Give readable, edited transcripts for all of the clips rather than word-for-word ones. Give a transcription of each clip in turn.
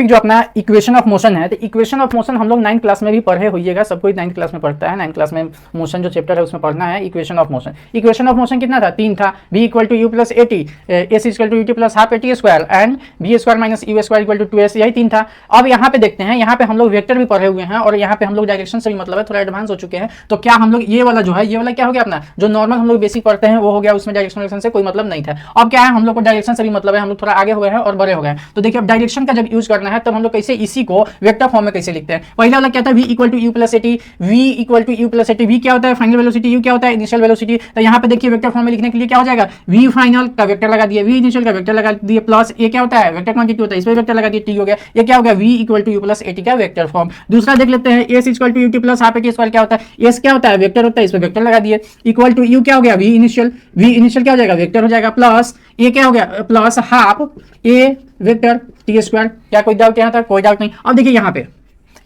Topic जो अपना equation of motion है, तो इक्वेशन ऑफ मोशन हम लोग 9th क्लास में भी पढ़े होइएगा, सब कोई 9th क्लास में पढ़ता है। 9th क्लास में मोशन जो चैप्टर है उसमें पढ़ना है equation of motion. Equation of motion कितना था? 3 था। v equal to u plus a t, s equal to u t plus half a t square and b square minus u square equal to 2s, यही 3 था। अब यहाँ पे देखते हैं, यहाँ पे हम लोग वेक्टर भी पढ़े हुए हैं और यहाँ पे हम लोग डायरेक्शन से भी मतलब है थोड़ा एडवांस हो चुके हैं। तो क्या हम लोग ये वाला जो है, ये वाला क्या हो गया अपना जो नॉर्मल हम लोग बेसिक पढ़ते हैं वो हो गया, उसमें डायरेक्शन से कोई मतलब नहीं था। अब क्या है, हम लोग को डायरेक्शन से भी मतलब है, हम लोग थोड़ा आगे हो गए हैं और बड़े हो गए हैं। तो देखिए अब डायरेक्शन का जब यूज करना है तब हम लोग कैसे इसी को वेक्टर फॉर्म में कैसे लिखते हैं। पहला वाला क्या था? v equal to u plus a t, v equal to u plus a t. V क्या होता है? Final velocity. यू क्या होता है? Initial velocity. तो यहाँ पे देखिए वेक्टर फॉर्म में लिखने के लिए क्या हो जाएगा, v फाइनल का वेक्टर लगा दिए, v इनिशियल का वेक्टर लगा दिए, प्लस ये क्या होता है? वेक्टर क्वांटिटी होता है, इस पर वेक्टर लगा दिए, t हो गया। ये क्या हो गया? v equal to u plus a t का वेक्टर फॉर्म। दूसरा देख लेते हैं, s equal to u t plus half a t square. क्या होता है? s क्या होता है? वेक्टर होता है, इस पर वेक्टर लगा दिए, इक्वल टू u क्या हो गया? v initial. v इनिशियल क्या हो जाएगा? वेक्टर हो जाएगा, प्लस ये क्या हो गया? Plus half a vector T square. क्या कोई डाउट यहाँ तक? कोई डाउट नहीं। अब देखिए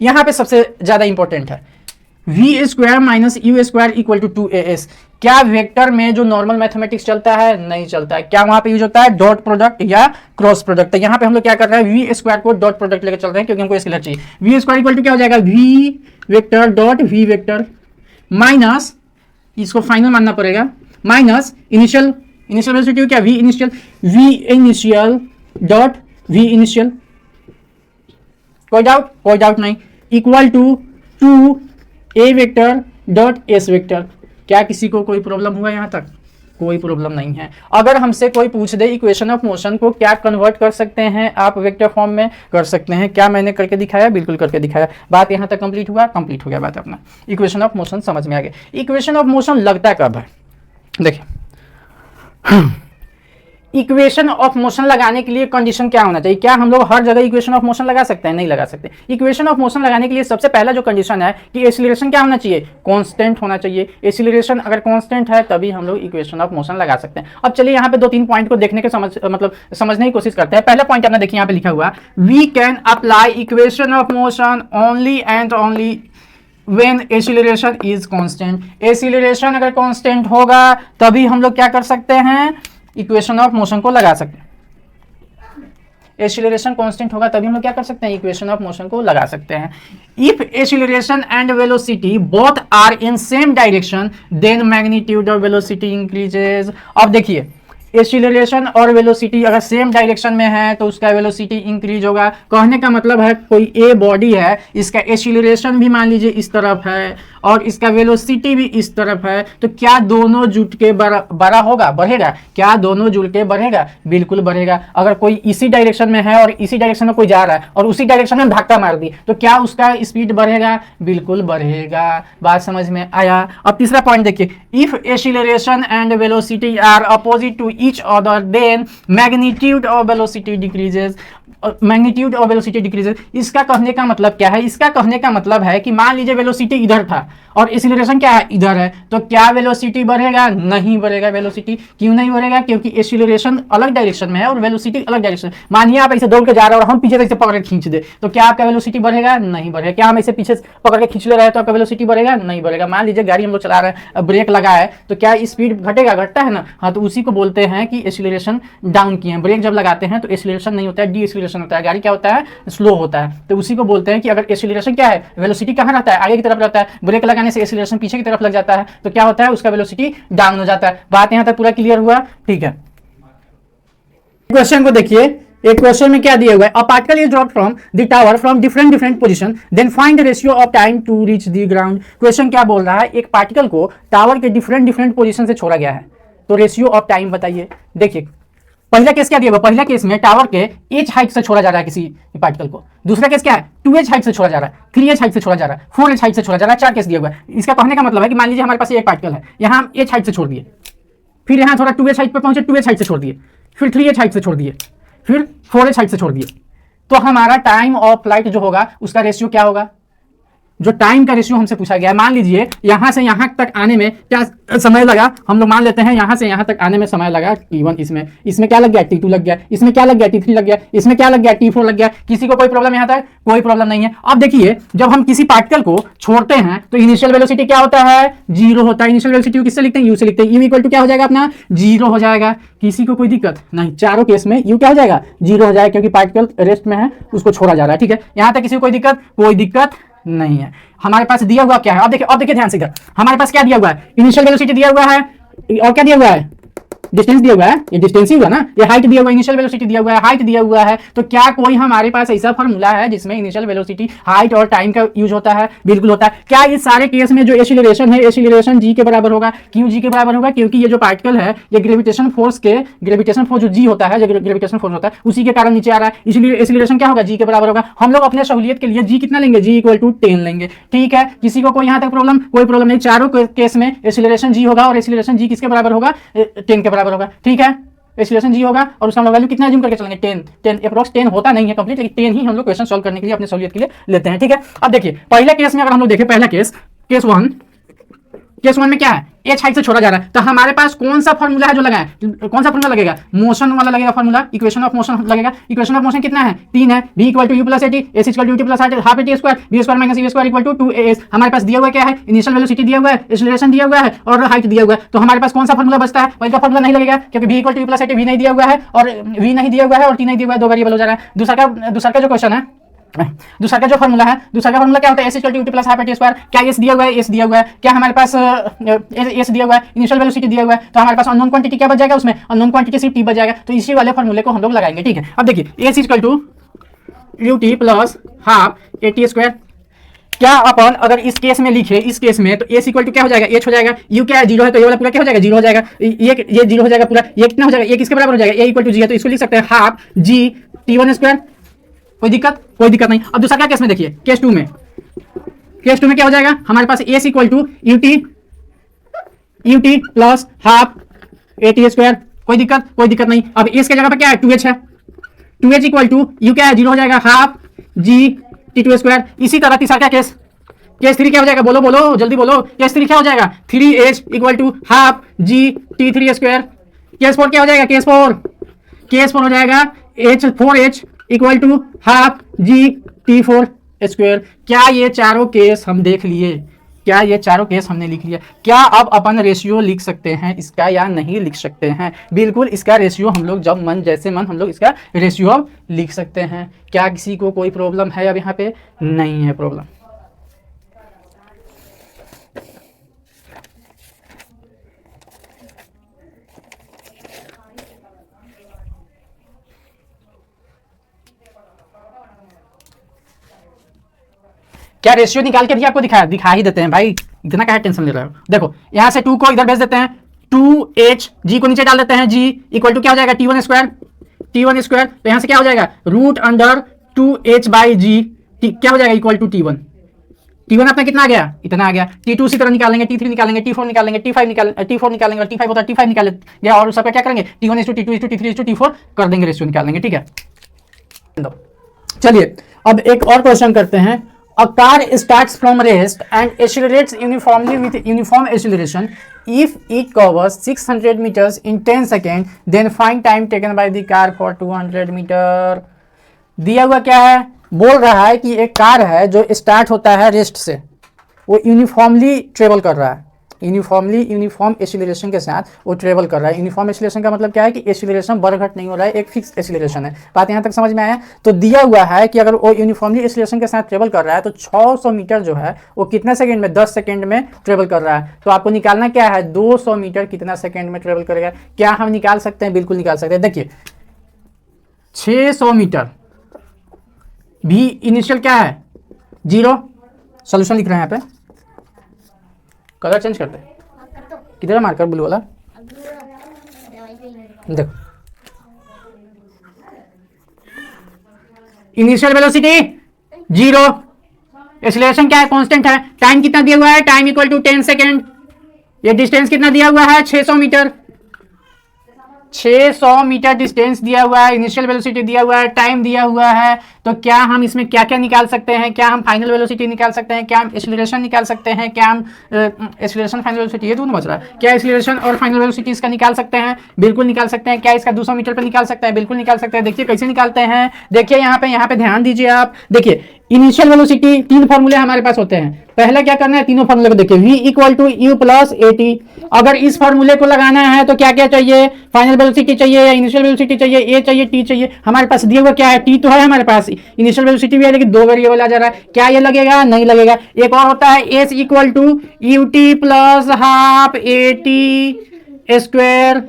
यहाँ पे सबसे ज्यादा इंपॉर्टेंट है v square minus u square equal to 2as। क्या वेक्टर में जो नॉर्मल मैथमेटिक्स चलता है? नहीं चलता है। क्या वहां पे यूज होता है? डॉट प्रोडक्ट या क्रॉस प्रोडक्ट। तो यहाँ पे हम लोग क्या कर रहे हैं, वी स्क्वायर को डॉट प्रोडक्ट लेकर चल रहे हैं क्योंकि हमको स्केलर चाहिए। वी स्क्वायर इक्वल टू क्या हो जाएगा? V vector dot v vector minus, इसको फाइनल मानना पड़ेगा, माइनस इनिशियल वेलोसिटी क्या? V initial dot v initial. कोई डाउट नहीं, equal to 2a vector dot s vector. क्या किसी को कोई प्रॉब्लम हुआ यहाँ तक? कोई प्रॉब्लम नहीं है। अगर हमसे कोई पूछ दे इक्वेशन ऑफ मोशन को क्या कन्वर्ट कर सकते हैं आप वेक्टर फॉर्म में? कर सकते हैं। क्या मैंने करके दिखाया? बिल्कुल करके दिखाया। बात यहाँ तक कंप्लीट हुआ? कंप्लीट हो गया बात अपना। इक्वेशन ऑफ मोशन समझ में आ गया। इक्वेशन ऑफ मोशन लगता कब है? देखिए इक्वेशन ऑफ मोशन लगाने के लिए कंडीशन क्या होना चाहिए? क्या हम लोग हर जगह इक्वेशन ऑफ मोशन लगा सकते हैं? नहीं लगा सकते। इक्वेशन ऑफ मोशन लगाने के लिए सबसे पहला जो कंडीशन है कि एक्सीलरेशन क्या होना चाहिए? कांस्टेंट होना चाहिए। एक्सीलरेशन अगर कांस्टेंट है तभी हम लोग इक्वेशन ऑफ मोशन लगा सकते हैं। अब चलिए यहाँ पे 2-3 पॉइंट को देखने के समझने की कोशिश करते हैं। पहला पॉइंट अपना देखिए यहाँ पे लिखा हुआ, we can apply equation of motion only and only when acceleration is constant। Acceleration अगर कांस्टेंट होगा तभी हम लोग क्या कर सकते हैं? इक्वेशन ऑफ मोशन को लगा सकते हैं। एक्सीलरेशन कांस्टेंट होगा तभी हम लोग क्या कर सकते हैं? इक्वेशन ऑफ मोशन को लगा सकते हैं। If acceleration and velocity both are in same direction then magnitude of velocity increases. अब देखिए एक्सीलरेशन और वेलोसिटी अगर सेम डायरेक्शन में है तो उसका वेलोसिटी इंक्रीज होगा। कहने का मतलब है कोई ए बॉडी है, इसका एक्सीलरेशन भी मान लीजिए इस तरफ है और इसका वेलोसिटी भी इस तरफ है, तो क्या दोनों जुट के बड़ा होगा? बढ़ेगा। क्या दोनों जुट के बढ़ेगा? बिल्कुल बढ़ेगा। अगर कोई इसी डायरेक्शन में है और इसी डायरेक्शन में कोई जा रहा है और उसी डायरेक्शन में धक्का मार दी तो क्या उसका स्पीड बढ़ेगा? बिल्कुल बढ़ेगा। बात समझ में आया? अब तीसरा पॉइंट देखिए, if acceleration and velocity are opposite to each other then magnitude of velocity decreases। Magnitude of velocity decreases. इसका कहने का मतलब क्या है? इसका कहने का मतलब है कि मान लीजिए वेलोसिटी इधर था और एक्सीलरेशन क्या है? इधर है, तो क्या वेलोसिटी बढ़ेगा? नहीं बढ़ेगा। वेलोसिटी क्यों नहीं बढ़ेगा? क्योंकि एक्सीलरेशन अलग डायरेक्शन में है और वेलोसिटी अलग डायरेक्शन। मानिए आप ऐसे दौड़ के जा रहे हैं और हम पीछे से पकड़ के खींच दे तो क्या आपका वेलोसिटी बढ़ेगा? नहीं बढ़ेगा। क्या हम ऐसे पीछे पकड़ के खींच ले रहे हैं तो आपका वेलोसिटी बढ़ेगा? नहीं बढ़ेगा। मान लीजिए गाड़ी हम लोग चला रहे हैं, ब्रेक लगा है, तो क्या स्पीड घटेगा? घटता है ना। हाँ, तो उसी को बोलते हैं कि एक्सीलरेशन डाउन किए हैं। ब्रेक जब लगाते हैं तो एक्सीलरेशन नहीं होता है, डी एक्सीलरेशन होता है। गाड़ी क्या होता है? स्लो होता है। तो उसी को बोलते हैं कि अगर एक्सीलरेशन क्या है? वेलोसिटी कहाँ रहता है? आगे की तरफ रहता है। ब्रेक लगाने से एक्सीलरेशन पीछे की तरफ लग जाता है तो क्या होता है? उसका वेलोसिटी डाउन हो जाता है। बात यहां तक पूरा क्लियर हुआ? ठीक है। क्वेश्चन को देखिए, एक क्वेश्चन में क्या दिया हुआ है, a particle is dropped from the tower from different position then find the ratio of time to reach the ground. Question क्या बोल रहा है? एक पार्टिकल को टावर के डिफरेंट पोजीशन से छोड़ा गया है, तो रेशियो ऑफ टाइम बताइए। देखिए पहला केस क्या दिया हुआ? पहला केस में टावर के एच हाइट से छोड़ा जा रहा है किसी पार्टिकल को। दूसरा केस क्या है? 2h हाइट से छोड़ा जा रहा है, 3h हाइट से छोड़ा जा रहा है, 4h हाइट से छोड़ा जा रहा है। 4 केस दिया हुआ है। इसका कहने का मतलब है कि मान लीजिए हमारे पास एक पार्टिकल है, यहाँ हम h हाइट से छोड़ दिए, फिर यहाँ थोड़ा 2h हाइट पर पहुंचे, 2h हाइट से छोड़ दिए, फिर 3h हाइट से छोड़ दिए, फिर 4h हाइट से छोड़ दिए, तो हमारा टाइम ऑफ फ्लाइट जो होगा उसका रेशियो क्या होगा? जो टाइम का रेशियो हमसे पूछा गया है, मान लीजिए यहां से यहां तक आने में क्या समय लगा, हम लोग मान लेते हैं यहां से यहां तक आने में समय लगा t1, इसमें क्या लग गया t2 लग गया, इसमें क्या लग गया t3 लग गया, इसमें क्या लग गया t4 लग गया। किसी को कोई प्रॉब्लम यहां तक? कोई प्रॉब्लम नहीं है। अब देखिए जब हम किसी पार्टिकल को छोड़ते हैं तो इनिशियल वेलोसिटी क्या होता है? 0 होता है। इनिशियल वेलोसिटी किससे लिखते हैं? u से लिखते हैं। u इक्वल टू क्या हो जाएगा अपना? 0 हो जाएगा। किसी को कोई दिक्कत नहीं, चारों केस में u क्या हो जाएगा? 0 हो जाएगा, क्योंकि पार्टिकल रेस्ट में है, उसको छोड़ा जा रहा है। ठीक है, यहां तक किसी को कोई दिक्कत? कोई दिक्कत नहीं है। हमारे पास दिया हुआ क्या है? अब देखिए ध्यान से इधर, हमारे पास क्या दिया हुआ है? इनिशियल वेलोसिटी दिया हुआ है, और क्या दिया हुआ है? डिस्टेंस दिया हुआ है, ये डिस्टेंस ही हुआ ना, ये हाइट दिया हुआ है, इनिशियल वेलोसिटी दिया हुआ है, हाइट दिया हुआ है। तो क्या कोई हमारे पास ऐसा फार्मूला है जिसमें इनिशियल वेलोसिटी, हाइट और टाइम का यूज होता है? बिल्कुल होता है। क्या इस सारे केस में जो एक्सीलरेशन है, एक्सीलरेशन g के बराबर होगा? क्यों g के बराबर होगा? क्योंकि ये जो पार्टिकल है ये ग्रेविटेशन फोर्स जो g होता है, जो ग्रेविटेशन फोर्स होता है उसी के कारण नीचे आ रहा है, इसलिए एक्सीलरेशन क्या होगा? g के बराबर होगा। हम लोग अपने सहूलियत के लिए g कितना लेंगे? g इक्वल टू 10 लेंगे। ठीक है, किसी को कोई यहाँ तक प्रॉब्लम? कोई प्रॉब्लम नहीं। चारों केस में एक्सीलरेशन g होगा, और एक्सीलरेशन g किसके बराबर होगा? 10 के बराबर होगा। ठीक है, एक्सीलरेशन जी होगा, और उसका हम वैल्यू कितना अज्यूम करके चलेंगे? 10 अप्रॉक्स 10 होता नहीं है कंप्लीट, लेकिन 10 ही हम लोग क्वेश्चन सॉल्व करने के लिए अपने सहूलियत के लिए लेते हैं। ठीक है, अब देखिए पहले केस में अगर हम लोग देखें, पहला केस वन में क्या है? एच हाइट से छोड़ा जा रहा है, तो हमारे पास कौन सा फॉर्मूला है जो लगा है? कौन सा फॉर्मूला लगेगा? मोशन वाला लगेगा फॉर्मूला, इक्वेशन ऑफ मोशन लगेगा। इक्वेशन ऑफ मोशन कितना है? 3 है। v equal to u plus a t, s equal to u t plus half a t square, v square minus e square equal to 2as। हमारे पास दिया हुआ क्या है? इनिशियल वेलोसिटी दिया हुआ है, एक्सीलरेशन दिया हुआ है, और हाइट दिया हुआ है। तो हमारे पास कौन सा फॉर्मूला बचता है? वही का फॉर्मूला नहीं लगेगा, क्योंकि v equal to u plus a t, v नहीं दिया हुआ है, और v नहीं दिया हुआ है, और t नहीं दिया हुआ है, दो वेरिएबल हो जा रहा है। दूसरा का जो क्वेश्चन है, दूसरा का जो फॉर्मूला है, दूसरा का फॉर्मूला क्या होता है? S equal to u t plus half a t square. क्या एस दिया हुआ है? एस दिया हुआ है। क्या हमारे पास एस दिया हुआ है? इनिशियल वेलोसिटी दिया हुआ है। तो हमारे पास अननोन क्वांटिटी क्या बच जाएगा? उसमें अननोन क्वांटिटी सिर्फ टी बच जाएगा। तो इसी वाले फॉर्मूले को हम लोग लगाएंगे। ठीक है, अब देखिए s equal to u t plus half a t square. क्या अपन अगर इस केस में लिखे, इस केस में, तो एस इक्वल टू क्या हो जाएगा? एच हो जाएगा। यू क्या है? 0 है, तो ये वाला पूरा क्या हो जाएगा? 0 हो जाएगा। ये 0 हो जाएगा पूरा। ये कितना हो जाएगा? ये किसके बराबर हो जाएगा? ए इक्वल टू जी है, तो इसको लिख सकते हैं हाफ जी टी1 स्क्वायर। कोई दिक्कत? कोई दिक्कत नहीं। अब दूसरा क्या केस में देखिए, केस टू में क्या हो जाएगा? हमारे पास s equal to u t plus half a t square. कोई दिक्कत? कोई दिक्कत नहीं। अब एस के जगह पर क्या है? 2h है। 2h इक्वल टू यू क्या है? 0 हो जाएगा, हाफ जी टी2 स्क्वायर। इसी तरह तीसरा क्या केस 3 क्या हो जाएगा? बोलो जल्दी बोलो। केस 3 क्या हो जाएगा? 3h equal to half g t three square. Case 4 क्या हो जाएगा? केस 4 हो जाएगा 4h equal to half g टी4 स्क्वायर। क्या ये चारों केस हम देख लिए? क्या ये चारों केस हमने लिख लिया? क्या अब अपन रेशियो लिख सकते हैं इसका, या नहीं लिख सकते हैं? बिल्कुल, इसका रेशियो हम लोग जब मन जैसे मन हम लोग इसका रेशियो अब लिख सकते हैं। क्या किसी को कोई प्रॉब्लम है? अब यहाँ पे नहीं है प्रॉब्लम। क्या रेशियो निकाल के भी आपको दिखा ही देते हैं भाई, इतना क्या टेंशन ले रहे हो? देखो यहां से 2 को इधर भेज देते हैं, 2h जी को नीचे डाल देते हैं, जी इक्वल टू क्या हो जाएगा? t1 square. तो यहां से क्या हो जाएगा? रूट अंडर 2h बाई जी, क्या हो जाएगा? इक्वल टू t1 अपना कितना आ गया? इतना आ गया। t2 उसी तरह निकालेंगे, t3 निकालेंगे, t4 निकालेंगे, t4 निकालेंगे, और t5 होता है t5 निकालेंगे, और सबका क्या करेंगे? t1 t2 t3 t4 कर देंगे, रेशियो निकाल देंगे। ठीक है, चलिए अब एक और क्वेश्चन करते हैं। A car starts from rest and accelerates uniformly with uniform acceleration. If it covers 600 meters in 10 seconds, then find time taken by the car for 200 meter. दिया हुआ क्या है? बोल रहा है कि एक कार है जो स्टार्ट होता है रेस्ट से, वो यूनिफॉर्मली ट्रेवल कर रहा है, यूनिफॉर्म एक्सीलरेशन के साथ वो ट्रेवल कर रहा है। यूनिफॉर्म एक्सीलरेशन का मतलब क्या है? कि एक्सीलरेशन बढ़ घट नहीं हो रहा है, एक फिक्स एक्सीलरेशन है। बात यहाँ तक समझ में आया? तो दिया हुआ है कि अगर वो यूनिफॉर्मली एक्सीलरेशन के साथ ट्रेवल कर रहा है तो 600 मीटर जो है वो कितने सेकंड में? 10 सेकंड में ट्रेवल कर रहा है। तो आपको निकालना क्या है? 200 मीटर कितना सेकंड में ट्रेवल करेगा? क्या हम निकाल सकते हैं? बिल्कुल निकाल सकते हैं। देखिए 600 मीटर, भी इनिशियल क्या है? 0। सोल्यूशन लिख रहे हैं यहाँ पे, कलर चेंज करते हैं। किधर है मार्कर? ब्लू वाला। देखो इनिशियल वेलोसिटी 0, एक्सीलरेशन क्या है? कांस्टेंट है। टाइम कितना दिया हुआ है? Time equal to 10 second. ये डिस्टेंस कितना दिया हुआ है? 600 मीटर। 600 मीटर डिस्टेंस दिया हुआ है, इनिशियल वेलोसिटी दिया हुआ है, टाइम दिया हुआ है, तो क्या हम इसमें क्या क्या निकाल सकते हैं? क्या हम फाइनल वेलोसिटी निकाल सकते हैं? क्या हम एक्सीलरेशन निकाल सकते हैं? क्या हम एक्सीलरेशन फाइनल वेलोसिटी ये दोनों बच रहा है, क्या एक्सीलरेशन और फाइनल वेलोसिटी इसका निकाल सकते हैं? बिल्कुल निकाल सकते हैं। क्या इसका 200 मीटर पर निकाल सकते हैं? बिल्कुल निकाल सकते हैं। देखिए कैसे निकालते हैं, देखिए यहाँ पे ध्यान दीजिए आप। देखिए इनिशियल वेलोसिटी, तीन फॉर्मूले हमारे पास होते हैं। पहला क्या करना है, तीनों फॉर्मूले को देखिए, v equal to u plus a t. अगर इस फॉर्मूले को लगाना है तो क्या क्या चाहिए, फाइनल वेलोसिटी चाहिए या इनिशियल वेलोसिटी चाहिए, ए चाहिए, टी चाहिए। हमारे पास दिया हुआ क्या है, टी तो है हमारे पास, इनिशियल वेलोसिटी भी है, लेकिन दो वेरिएबल आ जा रहा है। क्या ये लगेगा, नहीं लगेगा। एक और होता है s equal to u t plus half a t square.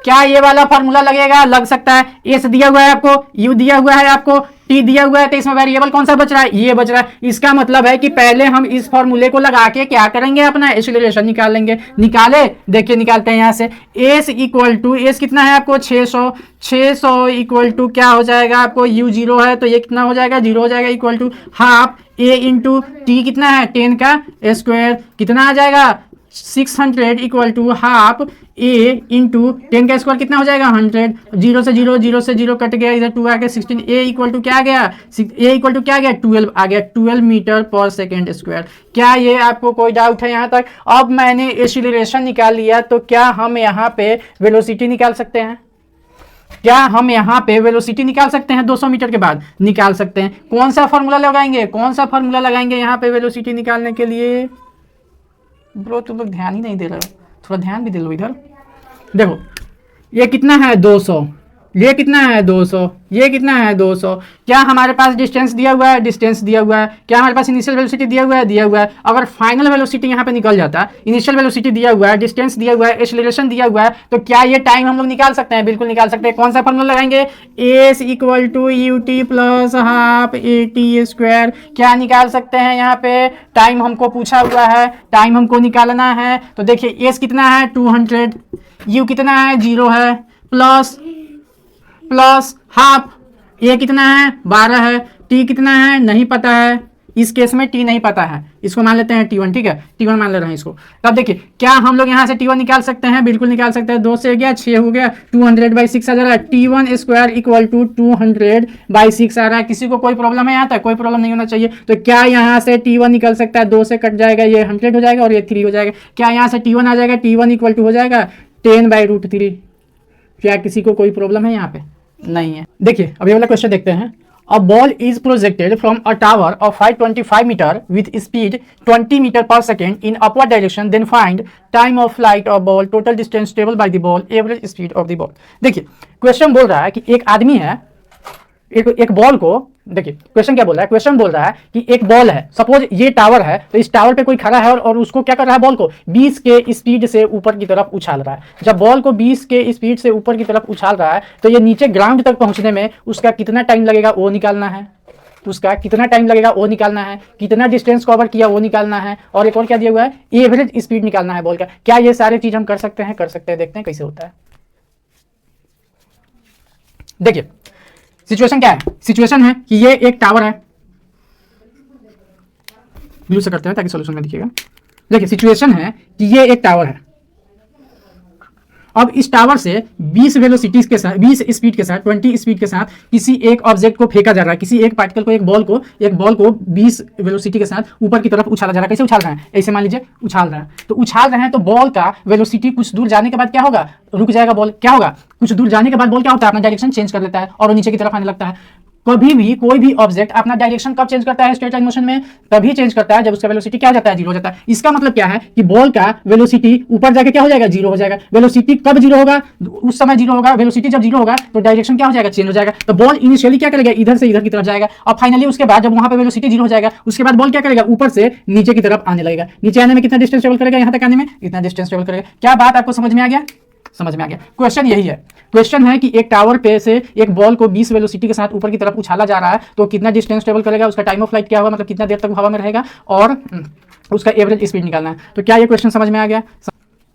क्या ये वाला फॉर्मूला लगेगा, लग सकता है। एस दिया हुआ है आपको, यू दिया हुआ है आपको, टी दिया हुआ है, तो इसमें वेरिएबल कौन सा बच रहा है, ये बच रहा है। इसका मतलब है कि पहले हम इस फॉर्मूले को लगा के क्या करेंगे, अपना एक्सीलरेशन निकाल लेंगे। निकाले, देखिए निकालते हैं यहां से। एस इक्वल टू, एस कितना है आपको 600 इक्वल टू क्या हो जाएगा आपको, यू 0 है तो ये कितना हो जाएगा, 0 हो जाएगा, equal to half a into t कितना है 10 का स्क्वायर, कितना आ जाएगा 600 equal to half a into 10 का स्क्वायर कितना हो जाएगा 100। 0 से 0 कट गया, इधर 2 आ गया 16। ए इक्वल टू क्या आ गया, ए इक्वल टू क्या आ गया 12 आ गया, 12 मीटर पर सेकेंड स्क्वायर। क्या ये आपको कोई डाउट है यहाँ तक? अब मैंने एक्सीलरेशन निकाल लिया, तो क्या हम यहाँ पे वेलोसिटी निकाल सकते हैं? क्या हम यहाँ पे वेलोसिटी निकाल सकते हैं 200 मीटर के बाद? निकाल सकते हैं। कौन सा फॉर्मूला लगाएंगे, कौन सा फॉर्मूला लगाएंगे यहाँ पे वेलोसिटी निकालने के लिए? ब्रो तुम लोग ध्यान ही नहीं दे रहे हो, थोड़ा ध्यान भी दे लो इधर। देखो ये कितना है 200, ये कितना है 200, ये कितना है 200। क्या हमारे पास डिस्टेंस दिया हुआ है, डिस्टेंस दिया हुआ है। क्या हमारे पास इनिशियल वेलोसिटी दिया हुआ है, दिया हुआ है। अगर फाइनल वेलोसिटी यहाँ पे निकल जाता, इनिशियल वेलोसिटी दिया हुआ है, डिस्टेंस दिया हुआ है, एक्सीलरेशन दिया हुआ है, तो क्या ये टाइम हम लोग निकाल सकते हैं? बिल्कुल निकाल सकते हैं। कौन सा फॉर्मूला लगाएंगे, s equal to u t plus half a t square. क्या निकाल सकते हैं यहाँ पे, टाइम हमको पूछा हुआ है, टाइम हमको निकालना है। तो देखिए एस कितना है 200, यू कितना है 0 है, प्लस हाफ, ये कितना है 12 है, टी कितना है नहीं पता है। इस केस में टी नहीं पता है, इसको मान लेते हैं T1, ठीक है, T1 मान ले रहे हैं इसको। तब देखिए क्या हम लोग यहाँ से T1 निकाल सकते हैं, बिल्कुल निकाल सकते हैं। 2 से गया 6 हो गया, 200/6 आ जा रहा है। T1 स्क्वायर इक्वल टू 200/6 आ रहा है। किसी को कोई प्रॉब्लम है यहाँ तक? कोई प्रॉब्लम नहीं होना चाहिए। तो क्या यहाँ से T1 निकल सकता है, 2 से कट जाएगा, ये 100 हो जाएगा और ये 3 हो जाएगा। क्या यहाँ से T1 आ जाएगा, T1 इक्वल टू हो जाएगा 10/√3। क्या किसी को कोई प्रॉब्लम है यहाँ पे? नहीं है। देखिए अभी वाला क्वेश्चन देखते हैं। A ball is projected from a tower of 525 meter with speed 20 meter per second in upward direction. Then find time of flight of ball, total distance traveled by the ball, average speed of the ball. देखिए question बोल रहा है कि एक आदमी है, एक ball को, देखिए क्वेश्चन क्या बोल रहा है, क्वेश्चन बोल रहा है कि एक बॉल है, सपोज ये टावर है, तो इस टावर पे कोई खड़ा है और उसको क्या कर रहा है, बॉल को 20 के स्पीड से ऊपर की तरफ उछाल रहा है। जब बॉल को 20 के स्पीड से ऊपर की तरफ उछाल रहा है, तो ये नीचे ग्राउंड तक पहुंचने में उसका कितना टाइम लगेगा वो निकालना है। उसका कितना टाइम लगेगा वो निकालना है, कितना डिस्टेंस कवर किया वो निकालना है, और एक और क्या दिया हुआ है, एवरेज स्पीड निकालना है बॉल का। क्या ये सारी चीज हम कर सकते हैं? कर सकते हैं। देखते हैं कैसे होता है। देखिए सिचुएशन क्या है, सिचुएशन है कि ये एक टावर है, ब्लू से करते हैं ताकि सॉल्यूशन में दिखेगा। देखिए सिचुएशन है कि ये एक टावर है। अब इस टावर से 20 वेलोसिटीज के साथ, 20 स्पीड के साथ, 20 स्पीड के साथ किसी एक ऑब्जेक्ट को फेंका जा रहा है, किसी एक पार्टिकल को, एक बॉल को 20 वेलोसिटी के साथ ऊपर की तरफ उछाला जा रहा है। कैसे उछाल रहे हैं, ऐसे मान लीजिए उछाल रहे हैं, तो उछाल रहे हैं तो बॉल का वेलोसिटी कुछ दूर जाने के बाद क्या होगा, रुक जाएगा बॉल। क्या होगा, कुछ दूर जाने के बाद बॉल क्या होता है, अपना डायरेक्शन चेंज कर लेता है और वो नीचे की तरफ आने लगता है। कभी भी कोई भी ऑब्जेक्ट अपना डायरेक्शन कब चेंज करता है स्ट्रेट लाइन मोशन में, तभी चेंज करता है जब उसका वेलोसिटी क्या हो जाता है, 0 हो जाता है। इसका मतलब क्या है कि बॉल का वेलोसिटी ऊपर जाके क्या हो जाएगा, 0 हो जाएगा। वेलोसिटी कब 0 होगा, उस समय 0 होगा। वेलोसिटी जब 0 होगा तो डायरेक्शन क्या हो जाएगा, चेंज हो जाएगा। तो बॉल इनिशियली क्या करेगा, इधर से इधर की तरफ जाएगा, और फाइनली उसके बाद जब वहां पे वेलोसिटी 0 हो जाएगा, उसके बाद बॉल क्या करेगा, ऊपर से नीचे की तरफ आने लगेगा। नीचे आने में कितना डिस्टेंस ट्रेवल करेगा, यहां तक आने में इतना डिस्टेंस ट्रेवल करेगा। क्या बात आपको समझ में आ गया? समझ में आ गया। क्वेश्चन यही है, क्वेश्चन है कि एक टावर पे से एक बॉल को 20 वेलोसिटी के साथ ऊपर की तरफ उछाला जा रहा है, तो कितना डिस्टेंस ट्रेवल करेगा, उसका टाइम ऑफ फ्लाइट क्या होगा, मतलब कितना देर तक हवा में रहेगा, और उसका एवरेज स्पीड निकालना है। तो क्या ये क्वेश्चन समझ में आ गया?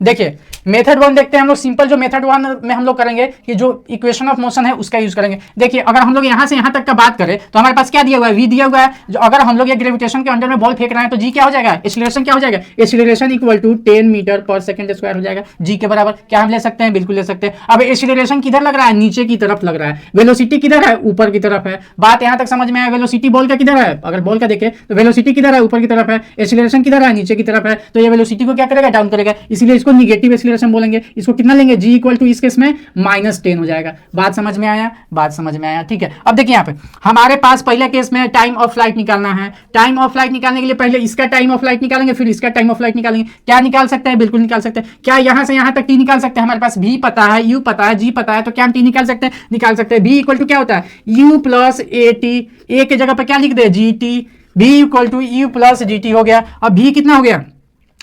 देखिए मेथड वन देखते हैं हम लोग। सिंपल जो मेथड वन में हम लोग करेंगे कि जो इक्वेशन ऑफ मोशन है उसका यूज करेंगे। देखिए अगर हम लोग यहाँ से यहाँ तक का बात करें तो हमारे पास क्या दिया हुआ है, v दिया हुआ है। जो अगर हम लोग ये ग्रेविटेशन के अंडर में बॉल फेंक रहे हैं तो g क्या हो जाएगा, एक्सीलरेशन क्या हो जाएगा, एक्सीलरेशन इक्वल टू 10 मीटर पर सेकंड स्क्वायर हो जाएगा। g के बराबर क्या हम ले सकते हैं, बिल्कुल ले सकते हैं। अब एक्सीलरेशन किधर लग रहा है, नीचे की तरफ लग रहा है। वेलोसिटी किधर है, ऊपर की तरफ है। बात यहाँ तक समझ में आया। वेलोसिटी बॉल का किधर है, अगर बॉल का देखें तो वेलोसिटी किधर है, ऊपर की तरफ है। एक्सीलरेशन किधर है, नीचे की तरफ है। तो ये वेलोसिटी को क्या करेगा, डाउन करेगा, इसलिए इसको निगेटिव एक्सीलरेशन बोलेंगे। इसको कितना लेंगे, g इक्वल टू इस केस में -10 हो जाएगा। बात समझ में आया, बात समझ में आया, ठीक है। अब देखिए यहाँ पे हमारे पास पहले केस में टाइम ऑफ फ्लाइट निकालना है। टाइम ऑफ फ्लाइट निकालने के लिए पहले इसका टाइम ऑफ फ्लाइट निकालेंगे, फिर इसका टाइम ऑफ फ्लाइट निकालेंगे। क्या निकाल सकते हैं, बिल्कुल निकाल सकते हैं। क्या यहाँ से यहाँ तक t निकाल सकते हैं, हमारे पास v पता है, u पता है, g पता है, तो क्या हम t निकाल सकते हैं, निकाल सकते हैं। v इक्वल टू क्या होता है, u प्लस at, a के जगह पर क्या लिख दे, gt, v equal to u plus gt हो गया। अब v कितना हो गया,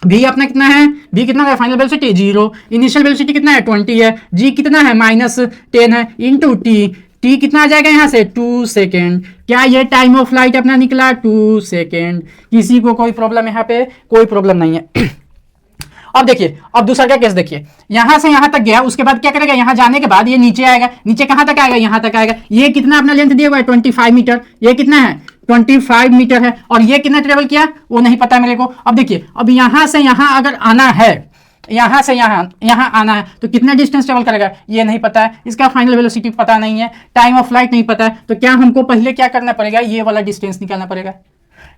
v अपना कितना है, v कितना है, फाइनल वेलोसिटी 0, इनिशियल वेलोसिटी कितना है 20 है, g कितना है -10 है, इनटू t कितना आ जाएगा यहाँ से 2 सेकेंड। क्या ये टाइम ऑफ फ्लाइट अपना निकला 2 सेकेंड। किसी को कोई प्रॉब्लम, यहाँ पे कोई प्रॉब्लम नहीं है। अब देखिए, अब दूसरा का केस देखिए, यहां से यहां तक गया, उसके बाद क्या करेगा, यहां जाने के बाद ये नीचे आएगा। नीचे कहां तक आएगा, यहां तक आएगा। ये कितना अपना लेंथ दिया हुआ है 25 मीटर, ये कितना है 25 मीटर है। और ये कितना ट्रेवल किया वो नहीं पता मेरे को। अब देखिए, अब यहां से यहां अगर आना है, यहां से यहां आना है तो कितना डिस्टेंस ट्रेवल करेगा ये नहीं पता है। इसका फाइनल वेलोसिटी पता नहीं है, टाइम ऑफ फ्लाइट नहीं पता है। तो क्या हमको पहले क्या करना पड़ेगा, ये वाला डिस्टेंस निकालना पड़ेगा।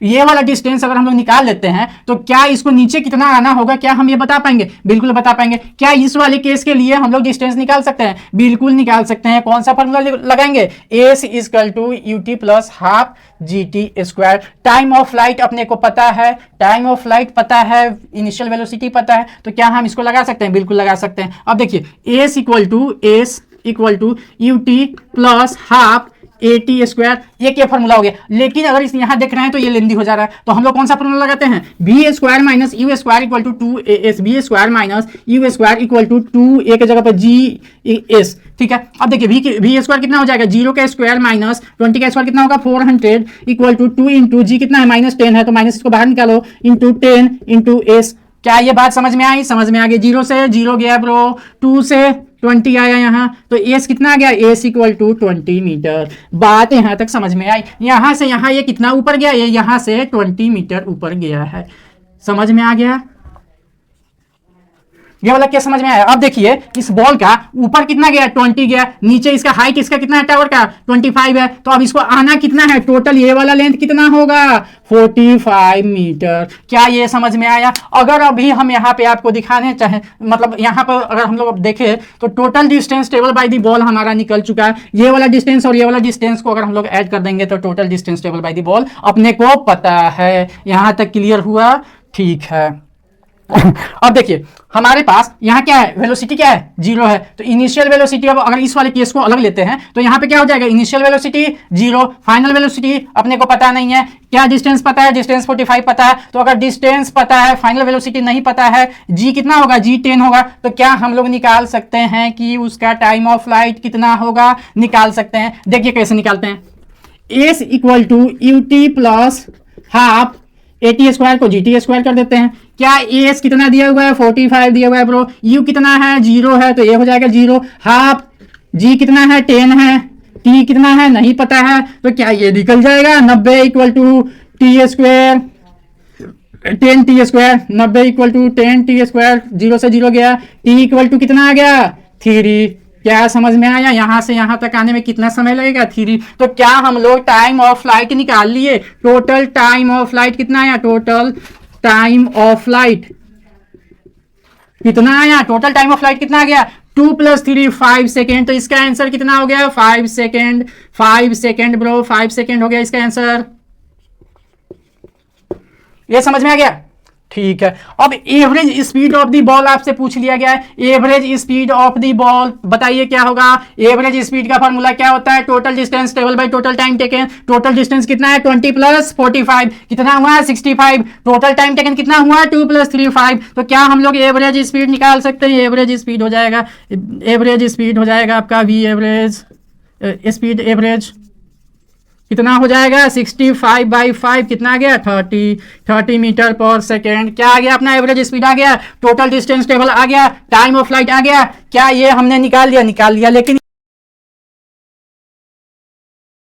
ये वाला डिस्टेंस अगर हम लोग निकाल लेते हैं तो क्या इसको नीचे कितना आना होगा, क्या हम ये बता पाएंगे, बिल्कुल बता पाएंगे। क्या इस वाले केस के लिए हम लोग डिस्टेंस निकाल सकते हैं, बिल्कुल निकाल सकते हैं। कौन सा फॉर्मूला लगाएंगे, s equal to u t plus half g t square. Time of flight अपने को पता है, टाइम ऑफ फ्लाइट पता है, इनिशियल वेलोसिटी पता है, तो क्या हम इसको लगा सकते हैं, बिल्कुल लगा सकते हैं। अब देखिए s equal to u t plus half AT square, ये क्या फॉर्मूला हो गया। लेकिन अगर इस यहाँ देख रहे हैं तो ये लेंदी हो जा रहा है, तो हम लोग कौन सा फॉर्मूला लगाते हैं, v square minus u square equal to 2as, v square minus u square equal to 2a की जगह पर GS, ठीक है। अब देखिए वी स्क्वायर कितना हो जाएगा, 0 का स्क्वायर माइनस 20 का स्क्वायर कितना होगा 400 इक्वल टू 2 इंटू जी कितना है -10 है, तो माइनस इसको बाहर निकालो, इंटू 10 इंटू एस। क्या ये बात समझ में आई, समझ में आ गई। 0 से 0 गया ब्रो, 2 से 20 आया यहाँ, तो एस कितना आ गया, एस इक्वल टू 20 मीटर। बात यहाँ तक समझ में आई। यहाँ से यहाँ ये कितना ऊपर गया, ये यहाँ से 20 मीटर ऊपर गया है। समझ में आ गया, ये वाला क्या समझ में आया। अब देखिए इस बॉल का ऊपर कितना गया 20 गया, नीचे इसका हाइट इसका कितना है टावर का 25 है, तो अब इसको आना कितना है, टोटल ये वाला लेंथ कितना होगा 45 मीटर। क्या ये समझ में आया। अगर अभी हम यहाँ पे आपको दिखाने चाहें, मतलब यहाँ पर अगर हम लोग देखें तो total distance table by the ball हमारा निकल चुका है। ये वाला डिस्टेंस और ये वाला डिस्टेंस को अगर हम लोग ऐड कर देंगे तो total distance table by the ball अपने को पता है। यहाँ तक क्लियर हुआ, ठीक है। अब देखिए हमारे पास यहाँ क्या है, वेलोसिटी क्या है 0 है, तो इनिशियल वेलोसिटी, अब अगर इस वाले केस को अलग लेते हैं तो यहाँ पे क्या हो जाएगा, इनिशियल वेलोसिटी 0, फाइनल वेलोसिटी अपने को पता नहीं है। क्या डिस्टेंस पता है, डिस्टेंस 45 पता है, तो अगर डिस्टेंस पता है फाइनल वेलोसिटी नहीं पता है, जी कितना होगा, जी 10 होगा, तो क्या हम लोग निकाल सकते हैं कि उसका टाइम ऑफ फ्लाइट कितना होगा, निकाल सकते हैं। देखिए कैसे निकालते हैं, s equal to u t plus half AT square को GT स्क्वायर कर देते हैं। क्या एस कितना दिया हुआ है 45 दिया हुआ है ब्रो, यू कितना है 0 है, तो ये हो जाएगा 0, हाफ जी कितना है 10 है, टी कितना है नहीं पता है, तो क्या ये निकल जाएगा 90 equal to t square 10t square, 90 equal to 10t square, 0 से 0 गया, टी इक्वल टू कितना आ गया 3। क्या समझ में आया, यहां से यहां तक आने में कितना समय लगेगा 3। तो क्या हम लोग टाइम ऑफ फ्लाइट निकाल लिए, टोटल टाइम ऑफ फ्लाइट कितना आया, टोटल टाइम ऑफ फ्लाइट कितना आया, टोटल टाइम ऑफ फ्लाइट कितना आ गया 2 + 3 5 सेकेंड। तो इसका आंसर कितना हो गया 5 सेकेंड, 5 सेकेंड ब्रो, 5 सेकेंड हो गया इसका आंसर। ये समझ में आ गया, ठीक है। अब average speed of the ball आपसे पूछ लिया गया है, average speed of the ball बताइए क्या होगा। एवरेज स्पीड का फॉर्मूला क्या होता है, total distance travel by total time taken. Total distance कितना है 20 + 45 कितना हुआ 65, टोटल टाइम टेकन कितना हुआ 2 + 3 5। तो क्या हम लोग एवरेज स्पीड निकाल सकते हैं, एवरेज स्पीड हो जाएगा, एवरेज स्पीड हो जाएगा आपका वी एवरेज स्पीड एवरेज कितना हो जाएगा 65/5 कितना आ गया 30 मीटर पर सेकेंड। क्या आ गया अपना एवरेज स्पीड आ गया, टोटल डिस्टेंस टेबल आ गया, टाइम ऑफ फ्लाइट आ गया। क्या ये हमने निकाल लिया? निकाल लिया। लेकिन